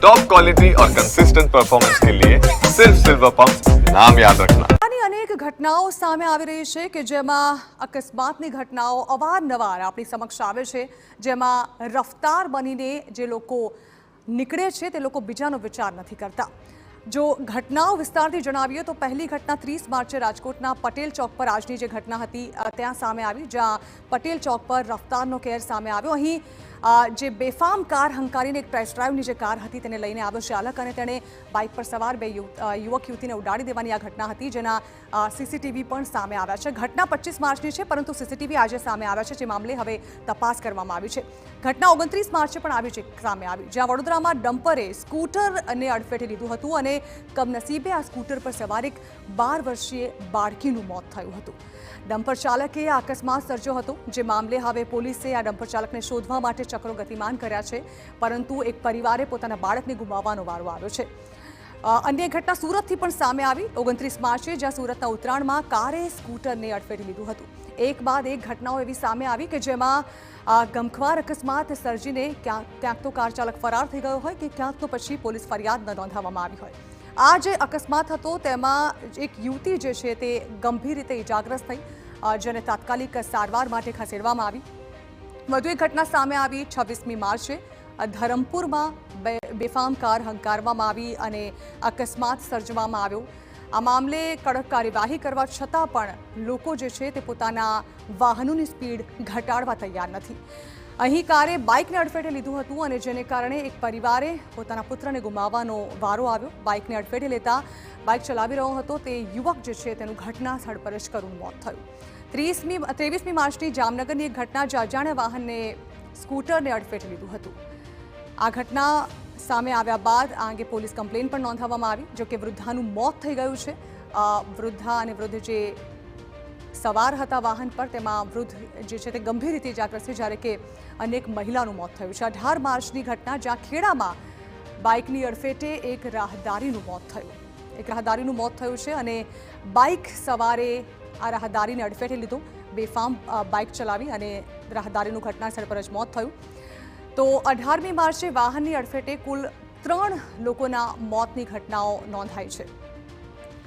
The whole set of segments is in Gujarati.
टॉप क्वालिटी और कंसिस्टेंट परफॉर्मेंस के लिए सिर्फ सिल्वर पंप नाम याद रखना। અનેક ઘટનાઓ સામે આવી રહી છે કે જેમાં અકસ્માતની ઘટનાઓ અવારનવાર આપણી સમક્ષ આવે છે, જેમાં રફતાર બનીને જે લોકો નીકળે છે તે લોકો બીજાનો વિચાર નથી કરતા। જો ઘટનાઓ વિસ્તારથી જણાવીએ તો પહેલી ઘટના 30 માર્ચે રાજકોટના પટેલ ચોક પર આજની જે ઘટના હતી ત્યાં સામે આવી, જ્યાં પટેલ ચોક પર રફતારનો કેર સામે આવ્યો। અહીં જે બેફામ કાર હંકારીને એક પ્રેસ ડ્રાઈવની જે કાર હતી તેને લઈને આવ્યો ચાલક અને તેણે બાઇક પર સવાર બે યુવક યુવતીને ઉડાડી દેવાની આ ઘટના હતી, જેના સીસીટીવી પણ સામે આવ્યા છે। ઘટના 25 માર્ચની છે, પરંતુ સીસીટીવી આજે સામે આવ્યા છે, જે મામલે હવે તપાસ કરવામાં આવી છે। ઘટના 29 માર્ચે પણ આવી છે સામે આવી, જ્યાં વડોદરામાં ડમ્પરે સ્કૂટરને અડફેટે લીધું હતું અને કમનસીબે આ સ્કૂટર પર સવાર એક 12 વર્ષીય બાળકીનું મોત થયું હતું। ડમ્પર ચાલકે આ અકસ્માત સર્જ્યો હતો, જે મામલે હવે પોલીસે આ ડમ્પર ચાલકને શોધવા માટે ચક્રો ગતિમાન કર્યા છે, પરંતુ એક પરિવારે પોતાના બાળકને ગુમાવવાનો વારો આવ્યો છે। અન્ય ઘટના સુરતથી પણ સામે આવી 29 માર્ચે, જ્યાં સુરતના ઉત્તરાયણમાં કારે સ્કૂટરને અડફેટે લીધું હતું। એક બાદ એક ઘટનાઓ એવી સામે આવી કે જેમાં ગમખ્વાર અકસ્માત સર્જીને ક્યાંક તો કાર ચાલક ફરાર થઈ ગયો હોય કે ક્યાંક તો પછી પોલીસ ફરિયાદ ન નોંધાવવામાં આવી હોય। આ જે અકસ્માત હતો તેમાં એક યુવતી જે છે તે ગંભીર રીતે ઇજાગ્રસ્ત થઈ, જેને તાત્કાલિક સારવાર માટે ખસેડવામાં આવી। વધુ એક ઘટના સામે આવી 26મી માર્ચે ધરમપુરમાં બેફામ કાર હંકારવામાં આવી અને અકસ્માત સર્જવામાં આવ્યો। આ મામલે કડક કાર્યવાહી કરવા છતાં પણ લોકો જે છે તે પોતાના વાહનોની સ્પીડ ઘટાડવા તૈયાર નથી। અહીં કારે બાઇકને અડફેટે લીધું હતું અને જેને કારણે એક પરિવારે પોતાના પુત્રને ગુમાવવાનો વારો આવ્યો। બાઇકને અડફેટે લેતા બાઇક ચલાવી રહ્યો હતો તે યુવક જે છે તેનું ઘટના સ્થળ પર જ કરુણ મોત થયું। 23મી માર્ચની જામનગરની એક ઘટના, જ્યાં અજાણ્યા વાહનને સ્કૂટરને અડફેટે લીધું હતું। આ ઘટના સામે આવ્યા બાદ આ અંગે પોલીસ કમ્પ્લેન પણ નોંધાવવામાં આવી, જો કે વૃદ્ધાનું મોત થઈ ગયું છે। વૃદ્ધા અને વૃદ્ધ જે સવાર હતા વાહન પર, તેમાં વૃદ્ધ જે છે તે ગંભીર રીતે ઇજાગ્રસ્ત છે, જ્યારે કે અનેક મહિલાનું મોત થયું છે। 18 માર્ચની ઘટના, જ્યાં ખેડામાં બાઇકની અડફેટે એક રાહદારીનું મોત થયું છે અને બાઇક સવારે આ રાહદારીને અડફેટે લીધો, બેફામ બાઇક ચલાવી અને રાહદારીનું ઘટના સ્થળ પર જ મોત થયું। તો 18મી માર્ચે વાહનની અડફેટે કુલ 3 લોકોના મોતની ઘટનાઓ નોંધાઈ છે।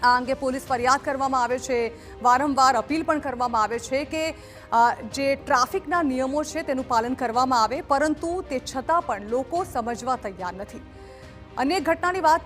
આ અંગે પોલીસ ફરિયાદ કરવામાં આવે છે, વારંવાર અપીલ પણ કરવામાં આવે છે કે જે ટ્રાફિકના નિયમો છે તેનું પાલન કરવામાં આવે, પરંતુ તે છતાં પણ લોકો સમજવા તૈયાર નથી। અનેક ઘટનાની વાત